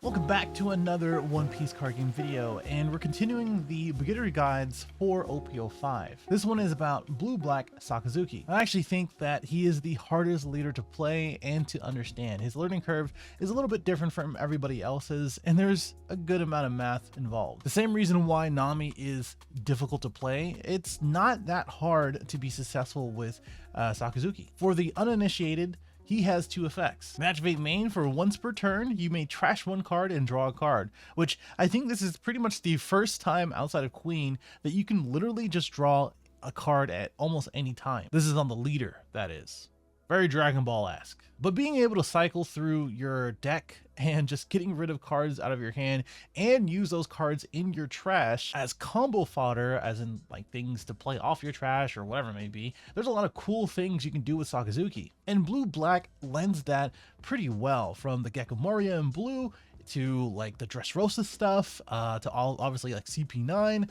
Welcome back to another One Piece card game video, and we're continuing the beginner guides for OP05. This one is about blue-black Sakazuki. I actually think that he is the hardest leader to play and to understand. His learning curve is a little bit different from everybody else's, and there's a good amount of math involved. The same reason why Nami is difficult to play, it's not that hard to be successful with Sakazuki. For the uninitiated, he has two effects. Activate main for once per turn, you may trash one card and draw a card, which I think this is pretty much the first time outside of Queen that you can literally just draw a card at almost any time. This is on the leader, that is. Very Dragon Ball-esque. But being able to cycle through your deck and just getting rid of cards out of your hand and use those cards in your trash as combo fodder, as in like things to play off your trash or whatever it may be, there's a lot of cool things you can do with Sakazuki. And blue-black lends that pretty well, from the Gecko Moria in blue to like the Dressrosa stuff, to all obviously like CP9,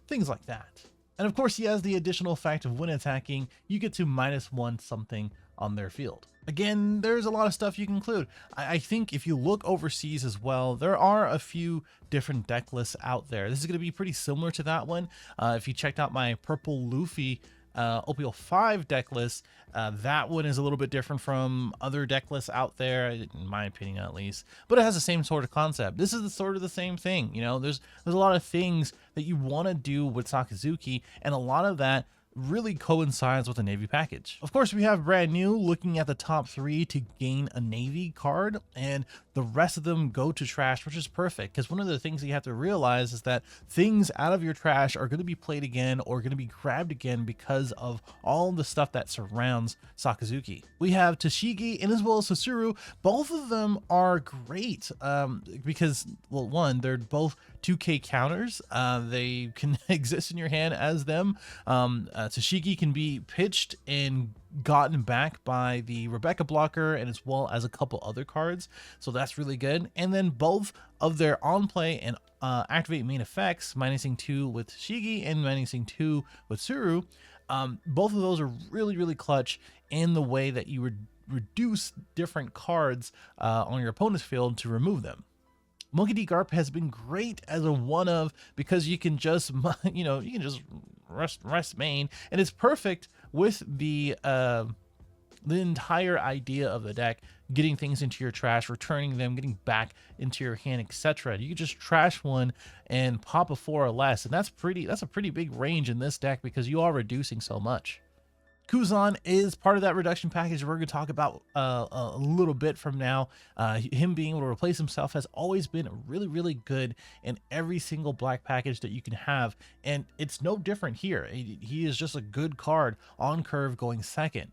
things like that. And of course he has the additional fact of when attacking, you get to -1 something on their field. Again, there's a lot of stuff you can include. I think if you look overseas as well, there are a few different deck lists out there. This is going to be pretty similar to that one. If you checked out my Purple Luffy OP05 deck list, that one is a little bit different from other deck lists out there, in my opinion at least, but it has the same sort of concept. This is sort of the same thing. You know, there's a lot of things that you want to do with Sakazuki, and a lot of that really coincides with the Navy package. Of course, we have brand new looking at the top 3 to gain a Navy card, and the rest of them go to trash, which is perfect, because one of the things you have to realize is that things out of your trash are going to be played again or going to be grabbed again because of all the stuff that surrounds Sakazuki. We have Tashigi and as well as Sasuru. Both of them are great because, well, one, they're both 2K counters. They can exist in your hand as them. Tashigi can be pitched and gotten back by the Rebecca blocker and as well as a couple other cards, so that's really good. And then both of their on play and activate main effects, -2 with Tashigi and -2 with Suru, both of those are really clutch in the way that you would reduce different cards on your opponent's field to remove them. Monkey D. Garp has been great as a one of, because you can just, you can just rest main, and it's perfect with the entire idea of the deck, getting things into your trash, returning them, getting back into your hand, etc. You can just trash one and pop a 4 or less, and that's a pretty big range in this deck because you are reducing so much. Kuzan is part of that reduction package we're going to talk about a little bit from now. Him being able to replace himself has always been really good in every single black package that you can have, and it's no different here. He is just a good card on curve going second.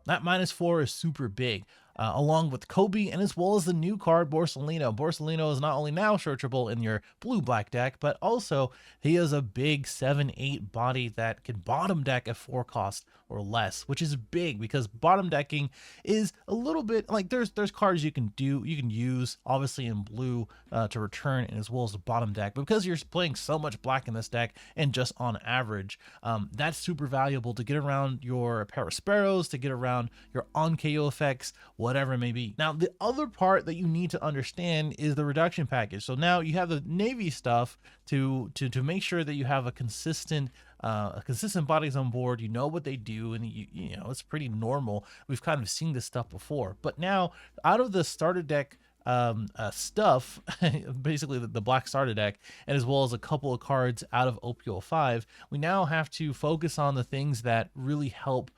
That -4 is super big, along with Kobe and as well as the new card Borsalino. Borsalino is not only now searchable in your blue-black deck, but also he has a big 7/8 body that can bottom deck at 4 cost or less, which is big because bottom decking is a little bit like there's cards you can use obviously in blue to return, and as well as the bottom deck, but because you're playing so much black in this deck and just on average, that's super valuable to get around your Parasparrows, to get around your on KO effects, whatever it may be. Now, the other part that you need to understand is the reduction package. So now you have the Navy stuff to make sure that you have a consistent bodies on board. You know what they do, and you know it's pretty normal. We've kind of seen this stuff before, but now out of the starter deck stuff, basically the black starter deck, and as well as a couple of cards out of OP05, we now have to focus on the things that really help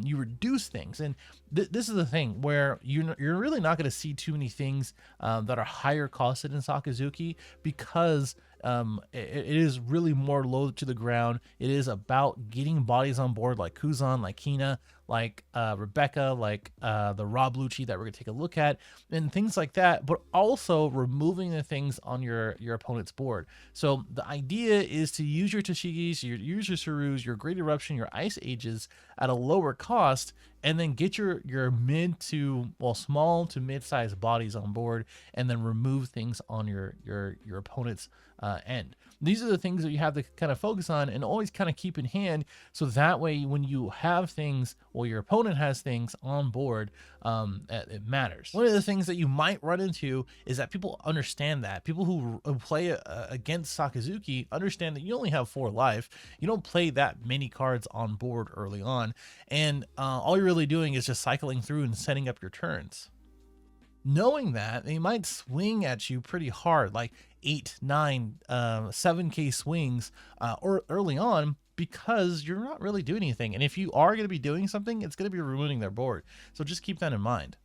you reduce things. And this is the thing where you're really not going to see too many things that are higher costed in Sakazuki, because it is really more low to the ground. It is about getting bodies on board like Kuzan, like Kina, like Rebecca, like the Rob Lucci that we're going to take a look at, and things like that, but also removing the things on your opponent's board. So the idea is to use your Tashigis, use your Surus, your Great Eruption, your Ice Ages at a lower cost, and then get your mid to, well, small to mid-sized bodies on board, and then remove things on your opponent's end. These are the things that you have to kind of focus on and always kind of keep in hand, so that way when you have things, or your opponent has things on board, it matters. One of the things that you might run into is that people understand that. People who play against Sakazuki understand that you only have 4 life. You don't play that many cards on board early on, and all you're really doing is just cycling through and setting up your turns. Knowing that, they might swing at you pretty hard, like 8, 9, 7k swings or early on, because you're not really doing anything. And if you are going to be doing something, it's going to be ruining their board. So just keep that in mind.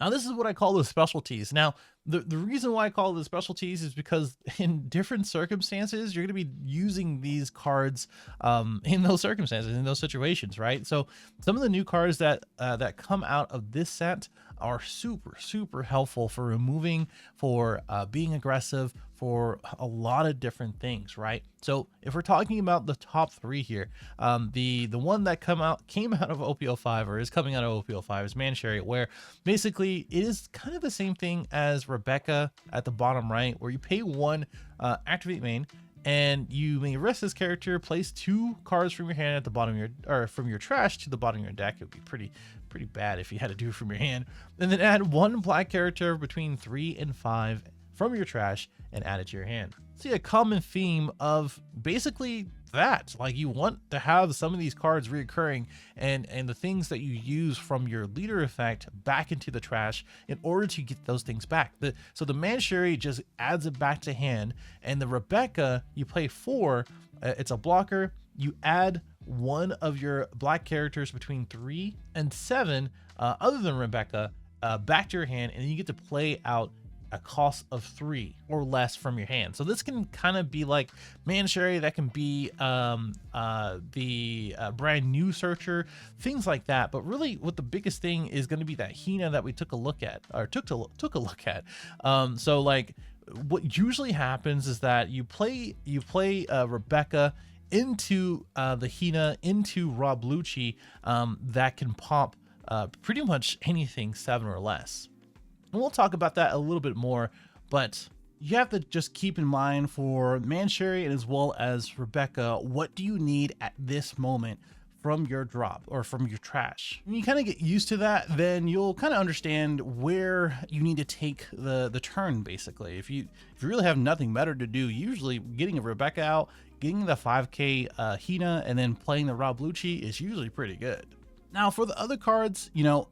Now, this is what I call the specialties. Now, the reason why I call it the specialties is because in different circumstances, you're going to be using these cards in those circumstances, in those situations, right? So some of the new cards that come out of this set are super helpful for removing, for being aggressive, for a lot of different things, right? So if we're talking about the top 3 here, the one that came out of OP05, or is coming out of OP05, is Man Chariot, where basically it is kind of the same thing as Rebecca at the bottom right, where you pay 1, activate main, and you may rest this character, place 2 cards from your hand at the bottom of your, or from your trash to the bottom of your deck. It would be pretty bad if you had to do it from your hand, and then add 1 black character between 3 and 5 from your trash and add it to your hand. See a common theme of basically that, like, you want to have some of these cards reoccurring, and the things that you use from your leader effect back into the trash in order to get those things back. So the Man Chariot just adds it back to hand, and the Rebecca, you play 4, it's a blocker, you add 1 of your black characters between 3 and 7, other than Rebecca, back to your hand, and then you get to play out a cost of 3 or less from your hand. So this can kind of be like Man Chariot, that can be the brand new searcher, things like that. But really, what the biggest thing is going to be that Hina that we took a look at, or took a look at. So like, what usually happens is that you play Rebecca into the Hina, into Rob Lucci, that can pop pretty much anything 7 or less. And we'll talk about that a little bit more, but you have to just keep in mind for Man Chariot as well as Rebecca, what do you need at this moment from your drop or from your trash? When you kind of get used to that, then you'll kind of understand where you need to take the turn, basically. If you really have nothing better to do, usually getting a Rebecca out, getting the 5k Hina, and then playing the Rob Lucci is usually pretty good. Now for the other cards, you know,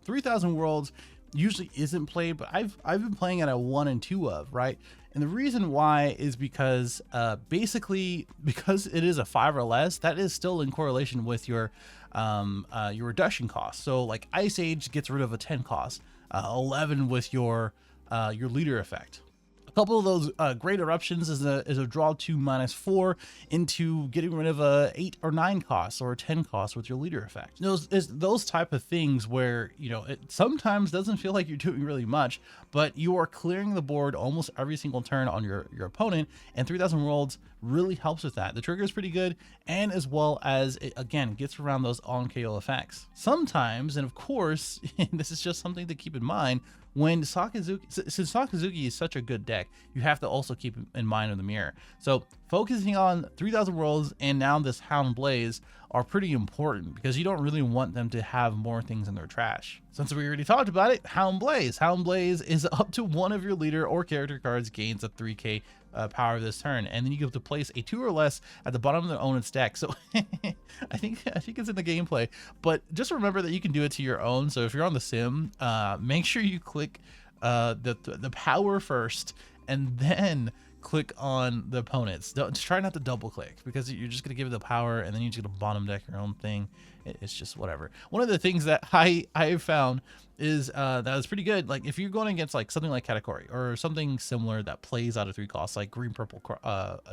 3000 Worlds usually isn't played, but I've been playing at a 1 and 2 of, right? And the reason why is because basically because it is a 5 or less, that is still in correlation with your reduction cost. So like Ice Age gets rid of a 10 cost, 11 with your leader effect. A couple of those great eruptions is a draw 2 -4 into getting rid of a 8 or 9 costs or a 10 cost with your leader effect. Those type of things where, you know, it sometimes doesn't feel like you're doing really much, but you are clearing the board almost every single turn on your opponent, and 3000 Worlds really helps with that. The trigger is pretty good, and as well as it again gets around those on KO effects. Sometimes, and of course, this is just something to keep in mind, when Sakazuki, since Sakazuki is such a good deck, you have to also keep in mind of the mirror. So focusing on 3000 Worlds and now this Hound Blaze are pretty important, because you don't really want them to have more things in their trash. Since we already talked about it, Hound Blaze. Hound Blaze is up to 1 of your leader or character cards gains a 3k power this turn, and then you get to place a 2 or less at the bottom of their own deck. So I think it's in the gameplay, but just remember that you can do it to your own. So if you're on the sim, make sure you click the power first, and then click on the opponents. Just try not to double click, because you're just gonna give it the power, and then you just gonna bottom deck your own thing. It's just whatever. One of the things that I have found is that is pretty good. Like if you're going against like something like Katakuri or something similar that plays out of 3 costs, like green purple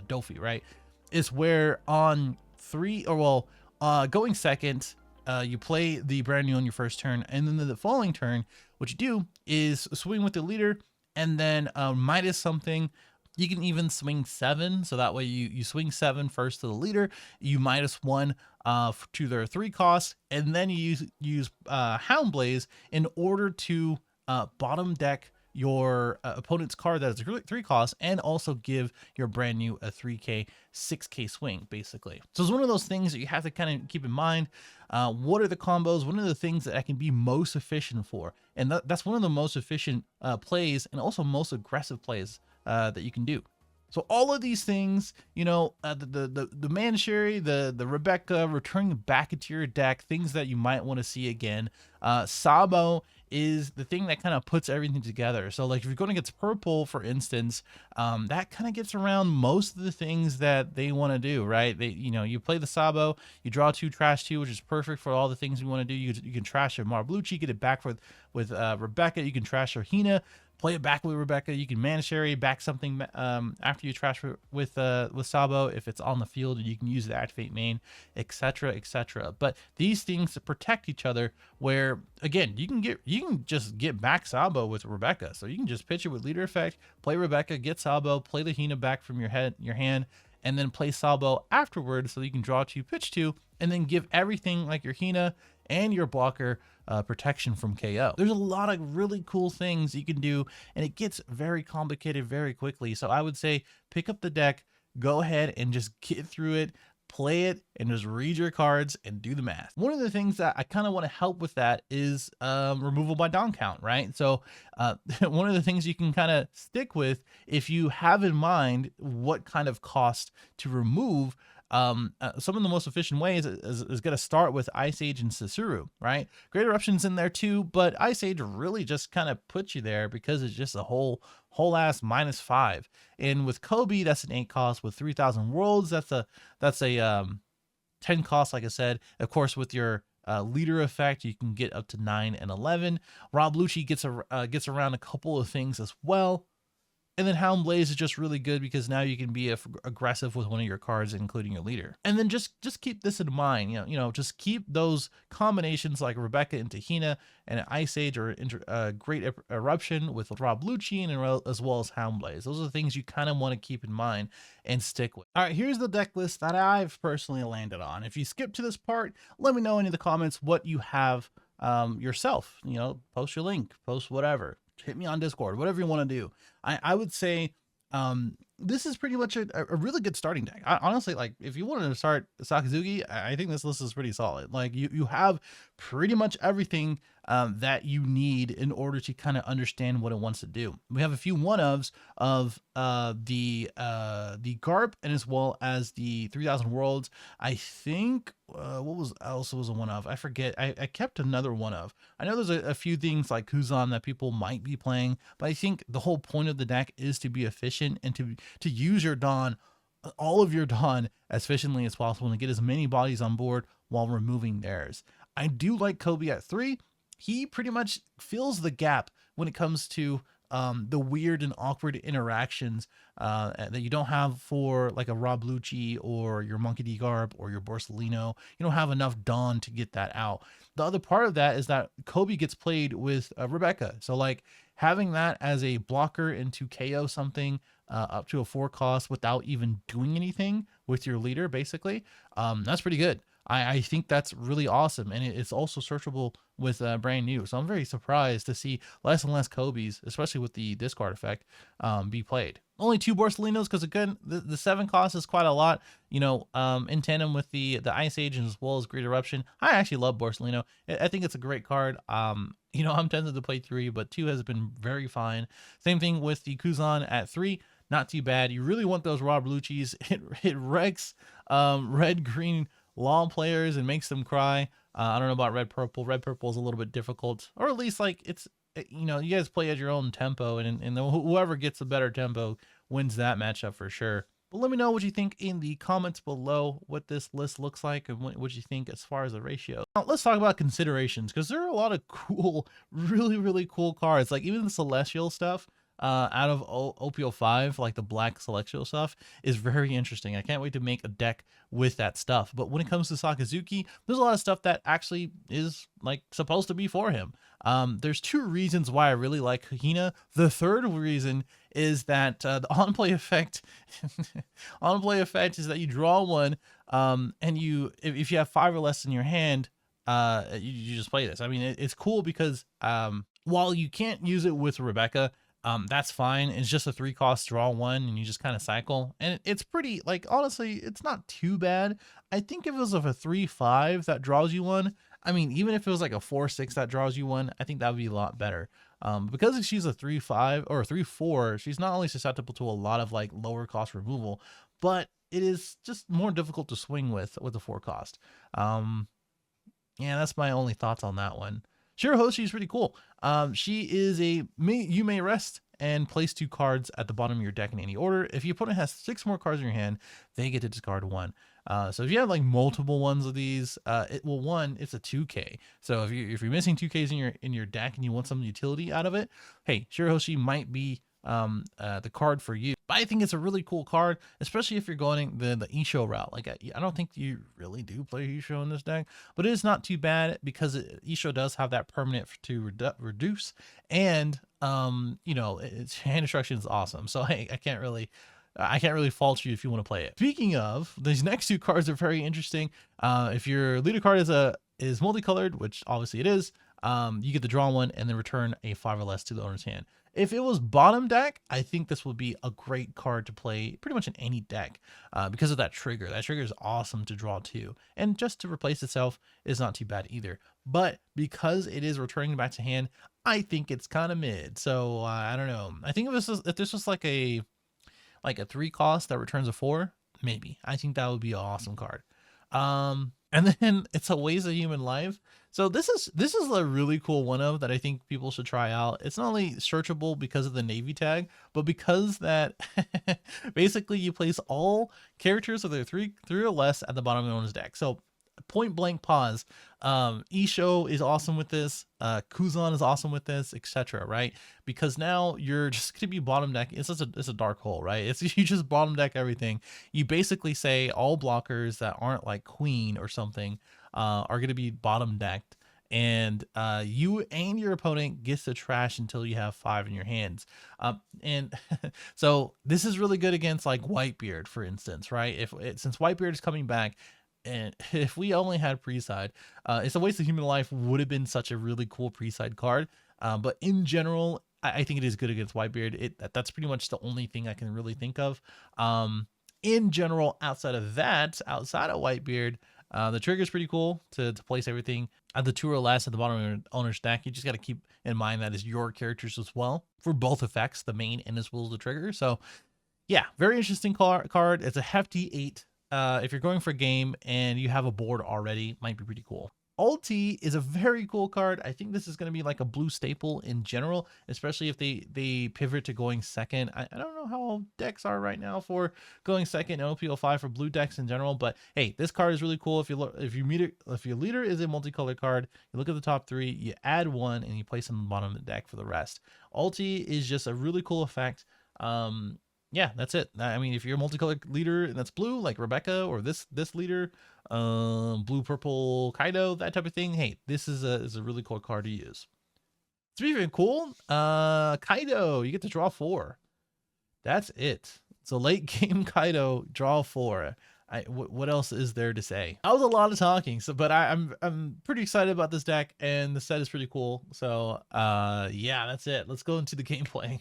Dofi, right? Is where on 3, or well, going second, you play the brand new on your first turn, and then the following turn, what you do is swing with the leader, and then minus something, You can even swing 7, so that way you swing 7 first to the leader, you -1 to their 3 costs, and then you use Hound Blaze in order to bottom deck your opponent's card that is 3 costs, and also give your brand new a 3k 6k swing, basically. So it's one of those things that you have to kind of keep in mind. What are the combos? What are the things that I can be most efficient for? And that's one of the most efficient plays, and also most aggressive plays that you can do. So all of these things, you know, the Mancherry, the Rebecca, returning back into your deck, things that you might want to see again. Sabo is the thing that kind of puts everything together. So like if you're going against purple, for instance, that kind of gets around most of the things that they want to do, right? You know, you play the Sabo, you draw 2, trash 2, which is perfect for all the things you want to do. You can trash your Marbluchi, get it back with Rebecca. You can trash your Hina, play it back with Rebecca. You can Mancherry back something after you trash with Sabo if it's on the field, and you can use the activate main, etc., etc. But these things protect each other. Where again, you can just get back Sabo with Rebecca. So you can just pitch it with leader effect, play Rebecca, get Sabo, play the Hina back from your hand, and then play Sabo afterwards, so you can draw 2, pitch 2, and then give everything like your Hina and your blocker protection from KO. There's a lot of really cool things you can do, and it gets very complicated very quickly. So I would say pick up the deck, go ahead and just get through it, play it, and just read your cards and do the math. One of the things that I kind of want to help with that is removal by down count, right? So one of the things you can kind of stick with, if you have in mind what kind of cost to remove, some of the most efficient ways is going to start with Ice Age and Sasuru, right? Great Eruption's in there too, but Ice Age really just kind of puts you there because it's just a whole ass -5. And with Kobe, that's an 8 cost. With 3,000 Worlds, that's a 10 cost, like I said. Of course, with your leader effect, you can get up to 9 and 11. Rob Lucci gets around a couple of things as well. And then Hound Blaze is just really good because now you can be aggressive with one of your cards, including your leader. And then just keep this in mind, you know, just keep those combinations like Rebecca into Hina and Ice Age, or Great Eruption with Rob Lucci, and as well as Hound Blaze. Those are the things you kind of want to keep in mind and stick with. All right, here's the deck list that I've personally landed on. If you skip to this part, let me know in the comments what you have yourself. You know, post your link, post whatever. Hit me on Discord, whatever you want to do. I would say this is pretty much a really good starting deck. Honestly, like if you wanted to start Sakazuki, I think this list is pretty solid. Like you have pretty much everything that you need in order to kind of understand what it wants to do. We have a few one-ofs of the Garp, and as well as the 3,000 Worlds. I think what else was a one-of? I forget. I kept another one-of. I know there's a few things like Kuzan that people might be playing, but I think the whole point of the deck is to be efficient and to use your Dawn, all of your Dawn, as efficiently as possible, and get as many bodies on board while removing theirs. I do like Kobe at 3. He pretty much fills the gap when it comes to the weird and awkward interactions that you don't have for like a Rob Lucci or your Monkey D. Garp or your Borsellino. You don't have enough Dawn to get that out. The other part of that is that Kobe gets played with Rebecca. So like having that as a blocker into KO something up to a 4 cost without even doing anything with your leader, basically, that's pretty good. I think that's really awesome, and it's also searchable with brand new. So I'm very surprised to see less and less Kobe's, especially with the discard effect, be played. Only 2 Borsellinos because again, the 7 cost is quite a lot. You know, in tandem with the Ice Age as well as Great Eruption. I actually love Borsellino. I think it's a great card. You know, I'm tempted to play 3, but 2 has been very fine. Same thing with the Kuzan at 3. Not too bad. You really want those Rob Lucci's. It wrecks red green law players and makes them cry. I don't know about red purple. Red purple is a little bit difficult, or at least like it's, you know, you guys play at your own tempo, and whoever gets a better tempo wins that matchup for sure. But let me know what you think in the comments below, what this list looks like and what you think as far as the ratio. Now, let's talk about considerations, because there are a lot of cool, really cool cards. Like even the Celestial stuff, out of OP05, like the black celestial stuff, is very interesting. I can't wait to make a deck with that stuff. But when it comes to Sakazuki, there's a lot of stuff that actually is like supposed to be for him. There's two reasons why I really like Hina. The third reason is that the on-play effect on-play effect is that you draw one, and if you have 5 or less in your hand, you just play this. I mean, it's cool because while you can't use it with Rebecca, that's fine. It's just a 3-cost draw 1, and you just kind of cycle, and it's pretty, like, honestly, it's not too bad. I think if it was of a 3-5 that draws you one, I mean, even if it was like a 4-6 that draws you one, I think that would be a lot better. Because she's a 3-5 or a 3-4, she's not only susceptible to a lot of like lower cost removal, but it is just more difficult to swing with the 4-cost. Yeah, that's my only thoughts on that one. Shirahoshi is pretty cool. She is you may rest and place 2 cards at the bottom of your deck in any order. If your opponent has 6 more cards in your hand, they get to discard 1. So if you have like multiple ones of these, it's a 2K. So if you're missing 2Ks in your deck and you want some utility out of it, hey, Shirahoshi might be the card for you. But I think it's a really cool card, especially if you're going the Isho route. Like, I don't think you really do play Isho in this deck, but it is not too bad because Isho does have that permanent to reduce, and you know, its hand destruction is awesome. So I can't really fault you if you want to play it. Speaking of, these next 2 cards are very interesting. If your leader card is multicolored, which obviously it is, you get to draw 1 and then return a 5 or less to the owner's hand. If it was bottom deck, I think this would be a great card to play pretty much in any deck, because of that trigger. That trigger is awesome to draw 2, and just to replace itself is not too bad either. But because it is returning back to hand, I think it's kind of mid. So I don't know. I think if this was like a 3-cost that returns a 4, maybe. I think that would be an awesome card. And then it's a waste of human life. So this is a really cool one of that I think people should try out. It's not only searchable because of the Navy tag, but because that basically you place all characters with their 3 or less at the bottom of the owner's deck. So point blank pause. Isho is awesome with this. Kuzan is awesome with this, etc. Right? Because now you're just gonna be bottom deck. It's a dark hole, right? You just bottom deck everything. You basically say all blockers that aren't like Queen or something are gonna be bottom decked, and you and your opponent gets to trash until you have 5 in your hands. And so this is really good against like Whitebeard, for instance, right? Since Whitebeard is coming back. And if we only had pre-side, it's a waste of human life would have been such a really cool pre-side card. But in general, I think it is good against Whitebeard. That's pretty much the only thing I can really think of. In general, outside of Whitebeard, the trigger is pretty cool to place everything at the 2 or less at the bottom of your owner's deck. You just got to keep in mind that is your characters as well for both effects, the main and as well as the trigger. So yeah, very interesting card. It's a hefty 8. If you're going for a game and you have a board already, might be pretty cool. Ulti is a very cool card. I think this is going to be like a blue staple in general, especially if they pivot to going second. I don't know how decks are right now for going second in OP05 for blue decks in general, but hey, this card is really cool. If your leader is a multicolored card, you look at the top 3, you add 1, and you place it on the bottom of the deck for the rest. Ulti is just a really cool effect. Yeah, that's it. I mean, if you're a multicolored leader and that's blue, like Rebecca, or this leader, blue, purple, Kaido, that type of thing, hey, this is a really cool card to use. Speaking of cool, Kaido, you get to draw 4. That's it. So late game Kaido, draw 4. What else is there to say? That was a lot of talking, but I'm pretty excited about this deck, and the set is pretty cool. So yeah, that's it. Let's go into the gameplay.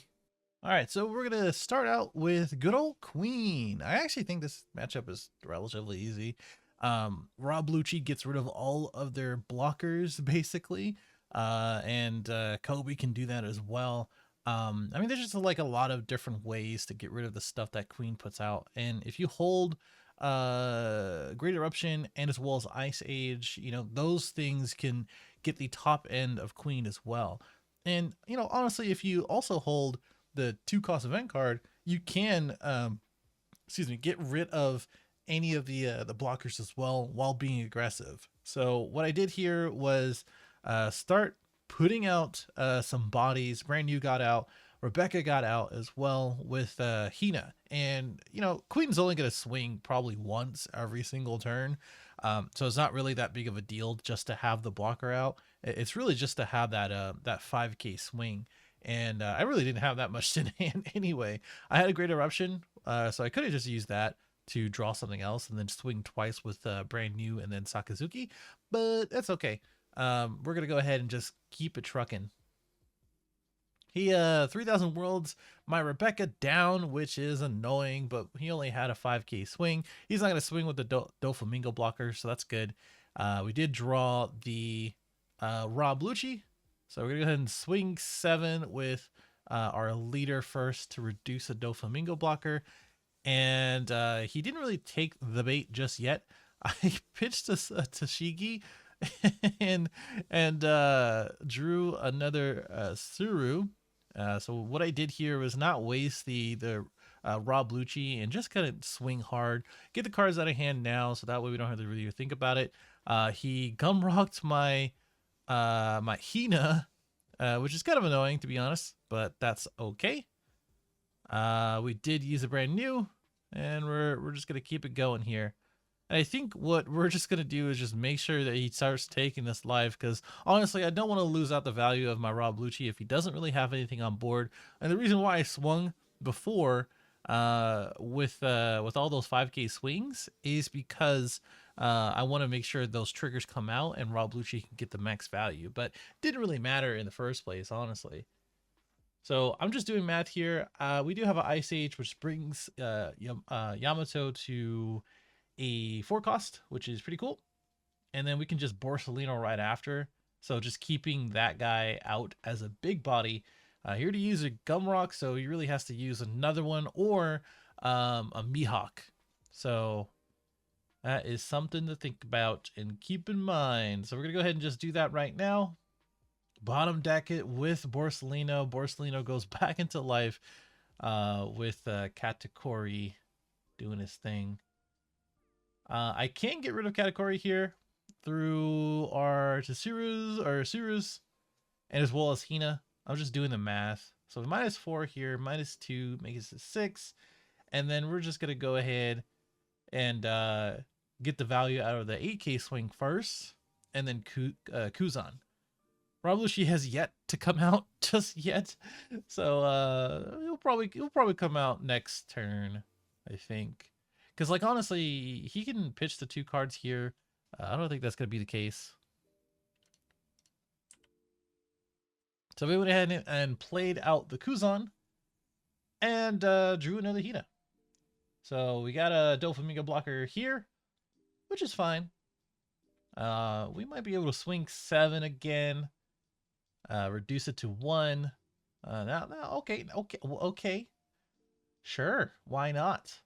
All right, so we're going to start out with good old Queen. I actually think this matchup is relatively easy. Rob Lucci gets rid of all of their blockers, basically, and Kobe can do that as well. I mean, there's just like a lot of different ways to get rid of the stuff that Queen puts out. And if you hold Great Eruption and as well as Ice Age, you know, those things can get the top end of Queen as well. And, you know, honestly, if you also hold the 2-cost event card, you can get rid of any of the blockers as well while being aggressive. So what I did here was start putting out some bodies. Brand new got out Rebecca got out as well with Hina. And, Queen's only going to swing probably once every single turn. So it's not really that big of a deal just to have the blocker out. It's really just to have that 5k swing. And I really didn't have that much in hand anyway. I had a Great Eruption, so I could have just used that to draw something else and then swing twice with Brand New and then Sakazuki. But that's okay. We're going to go ahead and just keep it trucking. He 3000 worlds my Rebecca down, which is annoying, but he only had a 5k swing. He's not going to swing with the Doflamingo blocker, so that's good. We did draw the Rob Lucci, so we're going to go ahead and swing 7 with our leader first to reduce a Doflamingo blocker. And he didn't really take the bait just yet. I pitched a Tashigi and drew another Suru. So what I did here was not waste the Rob Lucci and just kind of swing hard, get the cards out of hand now, so that way we don't have to really think about it. He gum rocked my my Hina, which is kind of annoying to be honest, but that's okay. We did use a Brand New, and we're just gonna keep it going here. And I think what we're just gonna do is just make sure that he starts taking this live, because honestly, I don't want to lose out the value of my Rob Lucci if he doesn't really have anything on board. And the reason why I swung before with all those 5k swings is because I want to make sure those triggers come out and Rob Lucci can get the max value, but it didn't really matter in the first place, honestly. So I'm just doing math here. We do have an Ice Age, which brings Yamato to a 4 cost, which is pretty cool. And then we can just Borsalino right after. So just keeping that guy out as a big body. Here to use a Gumrock, so he really has to use another one or a Mihawk. So that is something to think about and keep in mind. So we're going to go ahead and just do that right now. Bottom deck it with Borsalino. Borsalino goes back into life with Katakuri doing his thing. I can get rid of Katakuri here through our Tsurus and as well as Hina. I'm just doing the math. So -4 here, -2 makes it 6. And then we're just going to go ahead and get the value out of the 8k swing first, and then Kuzan. Rob Lucci has yet to come out just yet, so he'll probably come out next turn, I think. Because like honestly, he can pitch the 2 cards here. I don't think that's gonna be the case. So we went ahead and played out the Kuzan and drew another Hina. So we got a Doflamingo blocker here, which is fine. We might be able to swing 7 again. Reduce it to 1. Now, okay. Sure, why not?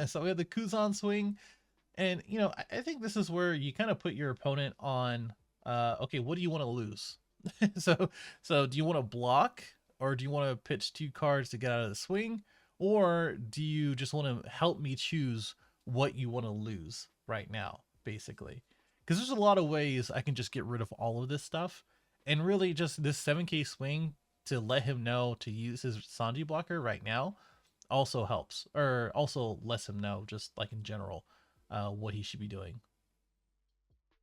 So we have the Kuzan swing, and I think this is where you kind of put your opponent on. Okay, what do you want to lose? so do you want to block, or do you want to pitch 2 cards to get out of the swing, or do you just want to help me choose what you want to lose right now, basically? Because there's a lot of ways I can just get rid of all of this stuff. And really just this 7k swing to let him know to use his Sanji blocker right now also helps. Or also lets him know, just like in general, what he should be doing.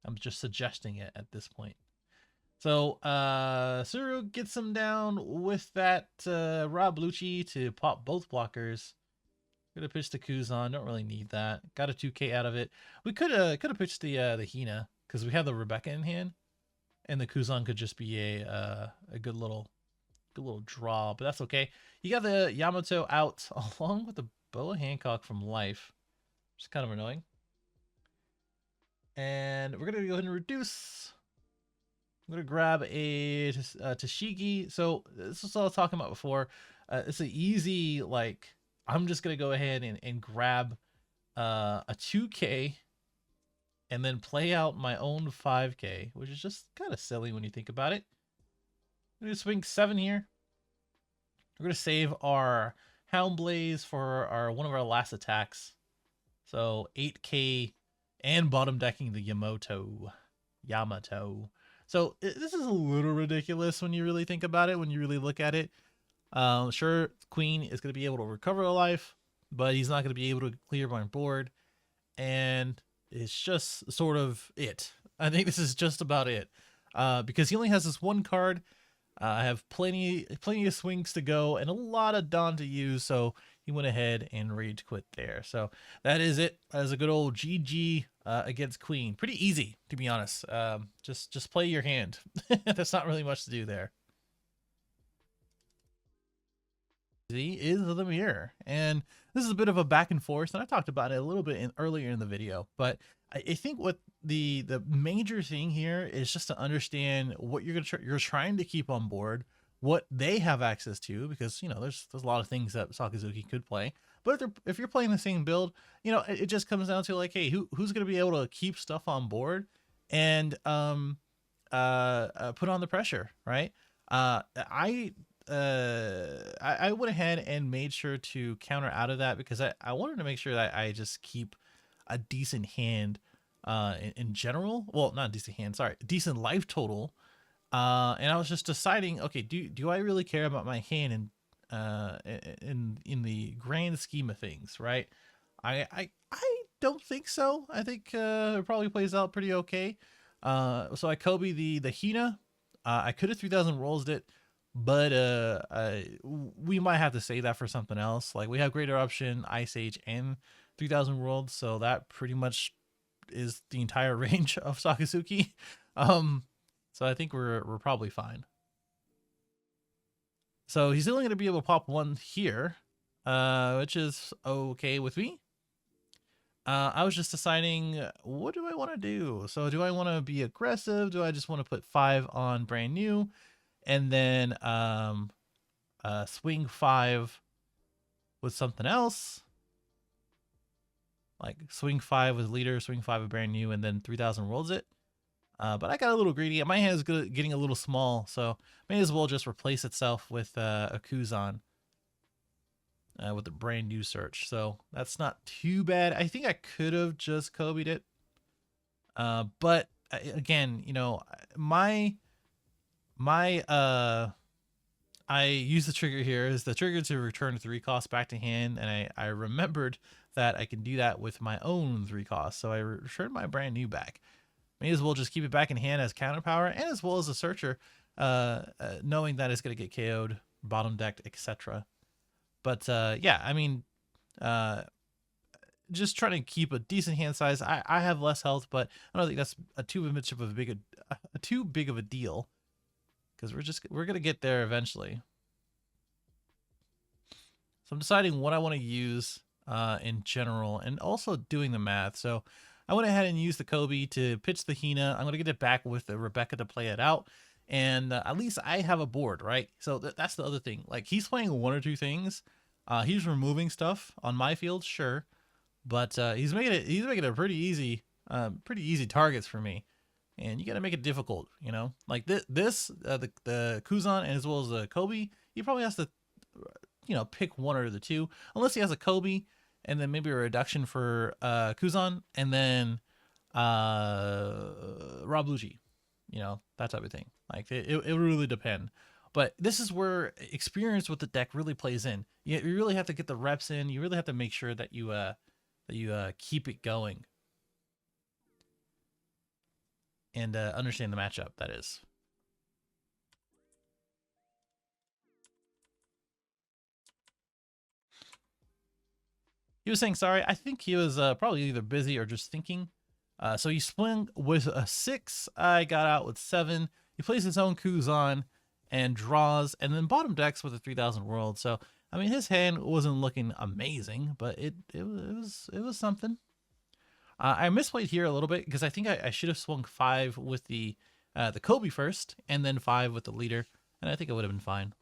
I'm just suggesting it at this point. So Suru gets him down with that Rob Lucci to pop both blockers. Gonna pitch the Kuzan, don't really need that. Got a 2k out of it. We could have pitched the Hina, because we have the Rebecca in hand. And the Kuzan could just be a good little draw, but that's okay. You got the Yamato out along with the Boa Hancock from life, which is kind of annoying. And we're gonna go ahead and reduce. I'm gonna grab a Tashigi. So this is what I was talking about before. It's an easy, like, I'm just gonna go ahead and grab a 2k. And then play out my own 5k, which is just kind of silly when you think about it. I'm going to swing 7 here. We're going to save our Hound Blaze for one of our last attacks. So 8k and bottom decking the Yamato. So this is a little ridiculous when you really think about it, when you really look at it. Sure, Queen is going to be able to recover a life, but he's not going to be able to clear my board, and it's just sort of it. I think this is just about it, because he only has this one card. I have plenty of swings to go and a lot of Dawn to use, so he went ahead and rage quit there. So that is it. As a good old GG against Queen. Pretty easy, to be honest. Just play your hand. There's not really much to do there. Is the mirror, and this is a bit of a back and forth, and I talked about it a little bit earlier in the video, but I think what the major thing here is just to understand what you're trying to keep on board, what they have access to, because you know there's a lot of things that Sakazuki could play, but if you're playing the same build, you know it just comes down to like, hey, who's going to be able to keep stuff on board and put on the pressure, right? I went ahead and made sure to counter out of that because I wanted to make sure that I just keep a decent hand in general. Well, not a decent hand, sorry, decent life total. And I was just deciding, okay, do I really care about my hand in the grand scheme of things, right? I don't think so. I think it probably plays out pretty okay. So I Kobe the Hina. I could have 3000 rolls it, but we might have to say that for something else. Like we have Greater Eruption, Ice Age, and 3000 Worlds, so that pretty much is the entire range of Sakazuki. So I think we're probably fine. So he's only going to be able to pop one here, which is okay with me. I was just deciding, what do I want to do? So do I want to be aggressive? Do I just want to put 5 on brand new? And then swing 5 with something else, like swing 5 with leader, swing 5 with brand new, and then 3000 rolls it. But I got a little greedy. My hand is getting a little small, so may as well just replace itself with a Kuzan with the brand new search. So that's not too bad. I think I could have just Kobe'd it, but again, you know, I use the trigger here as the trigger to return 3 costs back to hand, and I remembered that I can do that with my own 3 costs, so I returned my brand new back. May as well just keep it back in hand as counter power, and as well as a searcher, knowing that it's going to get KO'd, bottom decked, etc. But yeah, I mean, just trying to keep a decent hand size. I have less health, but I don't think that's too big of a deal, because we're gonna get there eventually. So I'm deciding what I want to use in general, and also doing the math. So I went ahead and used the Kobe to pitch the Hina. I'm gonna get it back with the Rebecca to play it out, and at least I have a board, right? So that's the other thing. Like he's playing 1 or 2 things. He's removing stuff on my field, sure, but he's making it pretty easy targets for me. And you got to make it difficult, you know, like the Kuzan and as well as the Kobe. He probably has to, you know, pick 1 or the 2, unless he has a Kobe and then maybe a reduction for Kuzan and then Rob Luigi, you know, that type of thing. Like it really depend. But this is where experience with the deck really plays in. You really have to get the reps in. You really have to make sure that you keep it going. And understand the matchup, that is. He was saying sorry. I think he was probably either busy or just thinking. So he swung with a 6. I got out with 7. He plays his own Kuzan and draws, and then bottom decks with a 3000 World. So I mean, his hand wasn't looking amazing, but it was something. I misplayed here a little bit because I think I should have swung 5 with the Kobe first, and then 5 with the leader, and I think it would have been fine.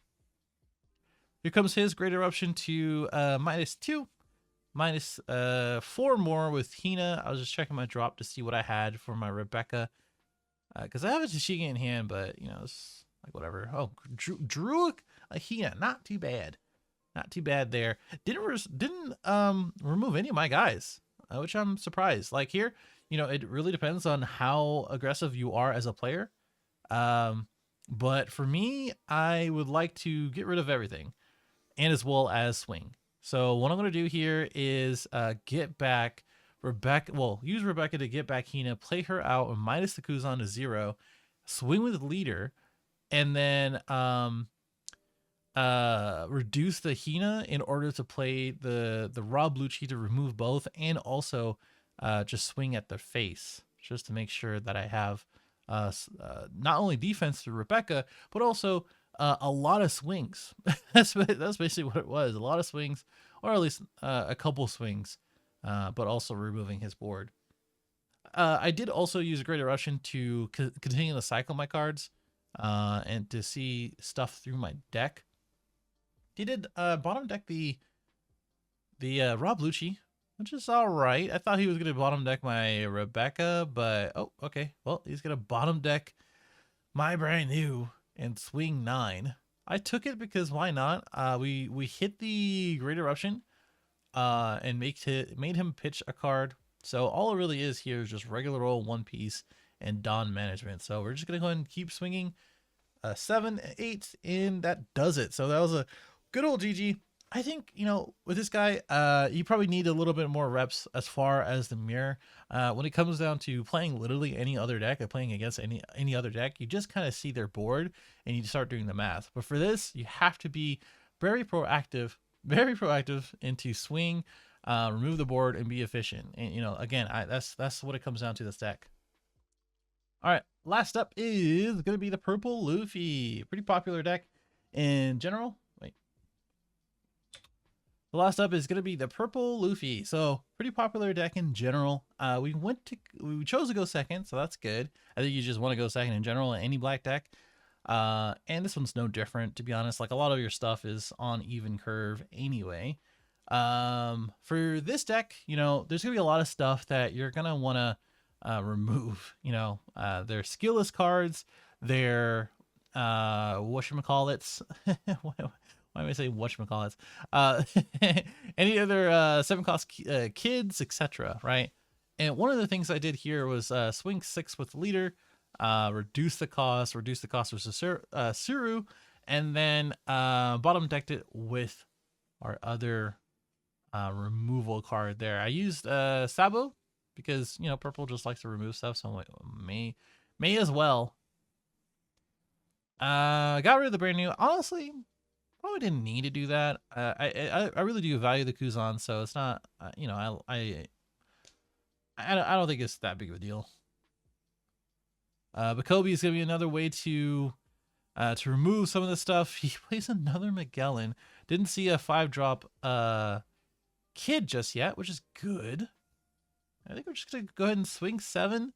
Here comes his Great Eruption to -2, -4 more with Hina. I was just checking my drop to see what I had for my Rebecca, because I have a Tashigi in hand, but you know, it's like whatever. Oh, drew a Hina, not too bad, not too bad there. Didn't remove any of my guys. Which I'm surprised. Like here, you know, it really depends on how aggressive you are as a player. But for me, I would like to get rid of everything, and as well as swing. So what I'm going to do here is get back Rebecca. Well, use Rebecca to get back Hina, play her out, and minus the Kuzan to 0, swing with leader, and then reduce the Hina in order to play the Rob Lucci to remove both, and also just swing at their face just to make sure that I have not only defense through Rebecca, but also a lot of swings. That's basically what it was. A lot of swings, or at least a couple swings, but also removing his board. I did also use Greater Russian to continue to cycle my cards and to see stuff through my deck. He did bottom deck the Rob Lucci, which is all right. I thought he was going to bottom deck my Rebecca, but oh, okay. Well, he's going to bottom deck my brand new and swing 9. I took it because why not? We hit the Great Eruption and made him pitch a card. So all it really is here is just regular old One Piece and Dawn management. So we're just going to go ahead and keep swinging 7, 8, and that does it. So that was a good old GG. I think, you know, with this guy, you probably need a little bit more reps as far as the mirror. When it comes down to playing literally any other deck or playing against any other deck, you just kind of see their board and you start doing the math. But for this, you have to be very proactive into swing, remove the board, and be efficient. And, you know, again, that's what it comes down to this deck. All right, last up is going to be the Purple Luffy. Pretty popular deck in general. The last up is going to be the Purple Luffy. So pretty popular deck in general. We chose to go second, so that's good. I think you just want to go second in general in any black deck. And this one's no different, to be honest. Like, a lot of your stuff is on even curve anyway. For this deck, you know, there's going to be a lot of stuff that you're going to want to remove. You know, their skillless cards, their whatchamacallits. Why am I saying whatchamacallits? Any other 7-cost kids, etc. Right? And one of the things I did here was swing 6 with leader, reduce the cost versus Suru, and then bottom decked it with our other removal card there. I used Sabo because, you know, purple just likes to remove stuff, so I'm like, may as well. Got rid of the brand new. Honestly, probably didn't need to do that. I really do value the Kuzan, so it's not, you know, I don't think it's that big of a deal. But Kobe is gonna be another way to remove some of the stuff. He plays another Magellan. Didn't see a 5-drop kid just yet, which is good. I think we're just gonna go ahead and swing 7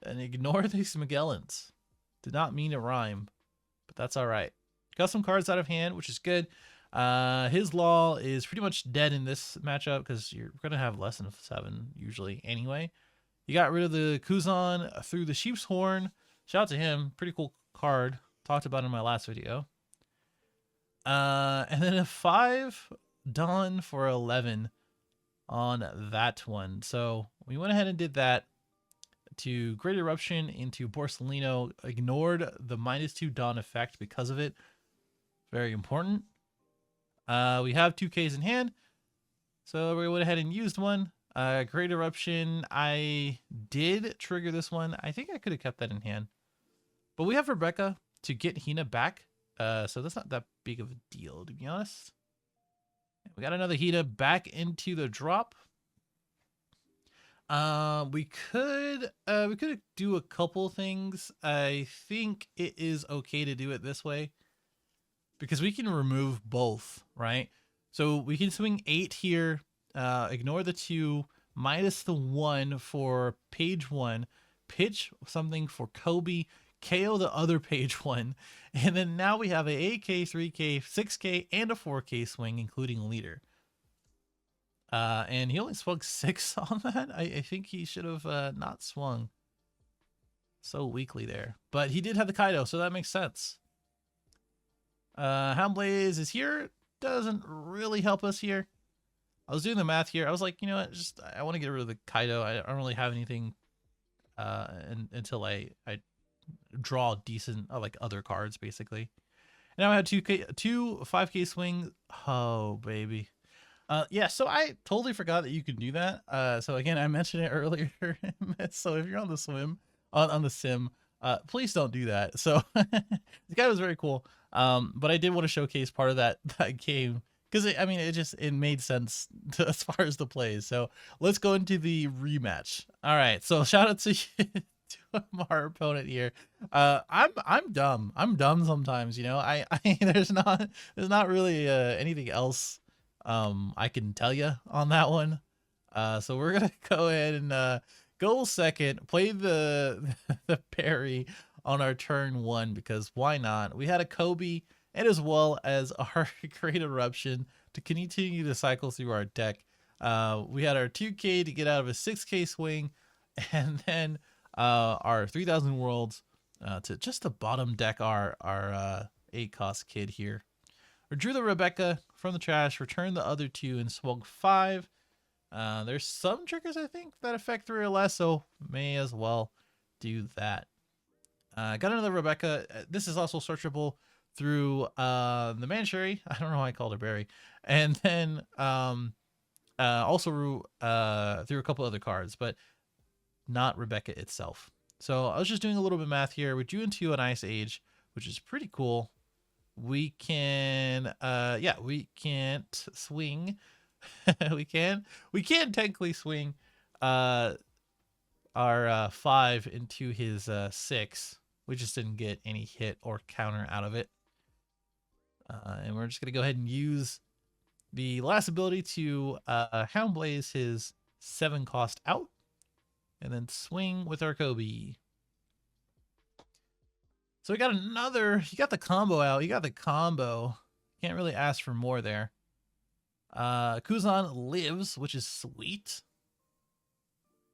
and ignore these Magellans. Did not mean to rhyme, but that's all right. Got some cards out of hand, which is good. His law is pretty much dead in this matchup because you're going to have less than 7 usually anyway. You got rid of the Kuzan through the Sheep's Horn. Shout out to him. Pretty cool card. Talked about in my last video. And then a 5 Dawn for 11 on that one. So we went ahead and did that to Great Eruption into Borsalino. Ignored the -2 Dawn effect because of it. Very important. We have 2 Ks in hand, so we went ahead and used one. Great Eruption, I did trigger this one. I think I could have kept that in hand. But we have Rebecca to get Hina back, so that's not that big of a deal, to be honest. We got another Hina back into the drop. We could do a couple things. I think it is okay to do it this way, because we can remove both, right? So we can swing 8 here, ignore the 2, minus the 1 for page 1, pitch something for Kobe, KO the other page 1, and then now we have a 8K, 3K, 6K, and a 4K swing, including leader. And he only swung 6 on that. I think he should have not swung so weakly there. But he did have the Kaido, so that makes sense. Houndblaze is here. Doesn't really help us here. I was doing the math here. I was like, you know what? I want to get rid of the Kaido. I don't really have anything until I draw decent like other cards basically. And now I had two 5K swings. Oh baby. Yeah, so I totally forgot that you could do that. So again, I mentioned it earlier. So if you're on the on the sim, please don't do that. So the guy was very cool. But I did want to showcase part of that game because I mean, it made sense as far as the plays. So let's go into the rematch. All right. So shout out to to our opponent here. I'm dumb. I'm dumb sometimes. You know, I there's not really anything else I can tell you on that one. So we're gonna go ahead and go second, play the the parry on our turn 1 because why not? We had a Kobe and as well as our Great Eruption to continue to cycle through our deck. We had our 2K to get out of a 6K swing, and then our 3000 worlds to just to bottom deck our 8 cost kid here. We drew the Rebecca from the trash, returned the other 2, and swung 5. There's some triggers, I think, that affect 3 or less, so may as well do that. Got another Rebecca. This is also searchable through the Manchery. I don't know why I called her Barry. And then also through a couple other cards, but not Rebecca itself. So I was just doing a little bit of math here. We drew into an Ice Age, which is pretty cool. We can yeah, we can't swing. we can technically swing our 5 into his 6. We just didn't get any hit or counter out of it. And we're just gonna go ahead and use the last ability to Hound Blaze his 7 cost out, and then swing with our Kobe. So we got another, he got the combo out. He got the combo. Can't really ask for more there. Kuzan lives, which is sweet.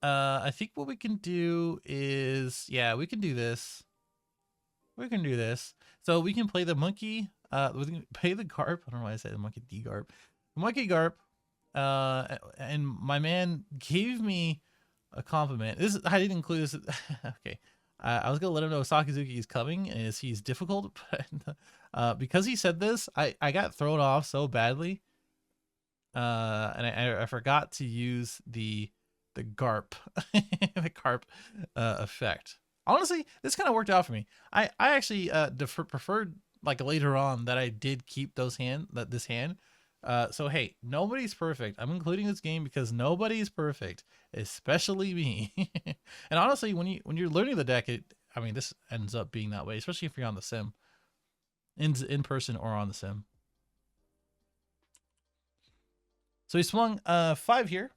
I think what we can do is, yeah, we can do this. We can do this. So we can play the monkey, we can play the Garp. I don't know why I said the monkey D-Garp. The monkey Garp, and my man gave me a compliment. This, I didn't include this. Okay. I was gonna let him know Sakazuki is coming and he's difficult, but because he said this, I got thrown off so badly, and I forgot to use the Garp the Garp effect. Honestly, this kind of worked out for me. I actually preferred like later on that I did keep this hand. So hey, nobody's perfect. I'm including this game because nobody's perfect, especially me. And honestly, when you're learning the deck, I mean, this ends up being that way, especially if you're on the sim, in person or on the sim. So he swung 5 here.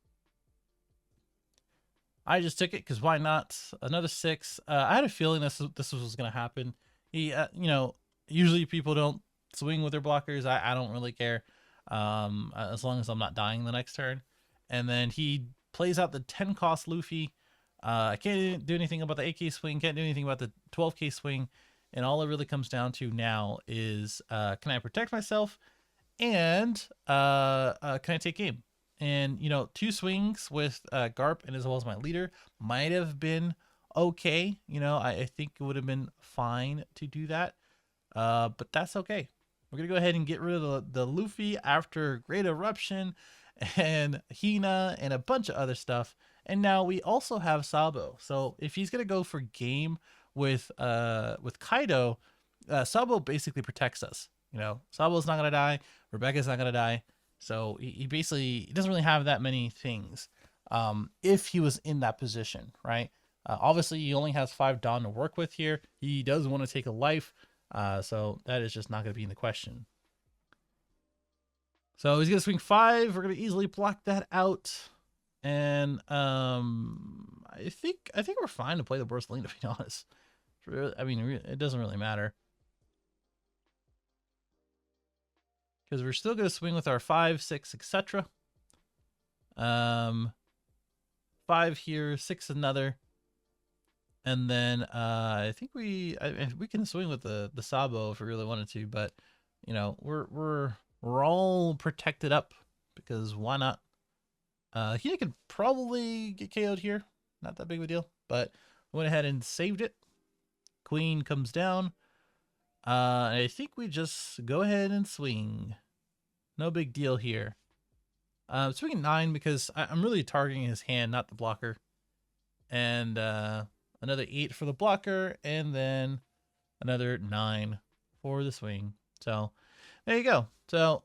I just took it because why not? Another 6. I had a feeling this was gonna happen. He, you know, usually people don't swing with their blockers. I don't really care. As long as I'm not dying the next turn. And then he plays out the 10 cost Luffy. I can't do anything about the 8K swing, can't do anything about the 12K swing, and all it really comes down to now is can I protect myself, and can I take game? And you know, 2 swings with Garp and as well as my leader might have been okay. You know, I think it would have been fine to do that, but that's okay. We're going to go ahead and get rid of the Luffy after Great Eruption and Hina and a bunch of other stuff. And now we also have Sabo. So if he's going to go for game with Kaido, Sabo basically protects us. You know, Sabo's not going to die. Rebecca's not going to die. So he basically doesn't really have that many things if he was in that position, right? Obviously, he only has 5 Dawn to work with here. He does want to take a life. So that is just not going to be in the question. So he's going to swing 5. We're going to easily block that out. And I think we're fine to play the Burst Lane, to be honest. I mean, it doesn't really matter. Because we're still going to swing with our 5, 6, etc. 5 here, 6 another. And then I think we can swing with the Sabo if we really wanted to, but you know, we're all protected up because why not? He could probably get KO'd here, not that big of a deal, but went ahead and saved it. queen comes down. I think we just go ahead and swing. No big deal here. Swinging 9 because I'm really targeting his hand, not the blocker. And another 8 for the blocker, and then another 9 for the swing. So there you go. So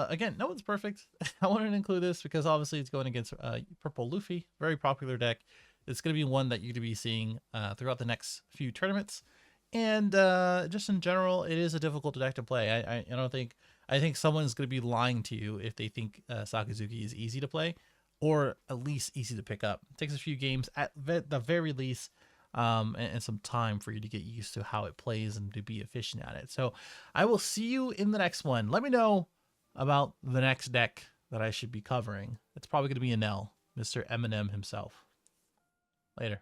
again, no one's perfect. I wanted to include this because obviously it's going against Purple Luffy, very popular deck. It's going to be one that you're going to be seeing throughout the next few tournaments. And just in general, it is a difficult deck to play. I think someone's going to be lying to you if they think Sakazuki is easy to play, or at least easy to pick up. It takes a few games at the very least, and some time for you to get used to how it plays and to be efficient at it. So I will see you in the next one. Let me know about the next deck that I should be covering. It's probably going to be an L, Mr. Eminem himself. Later.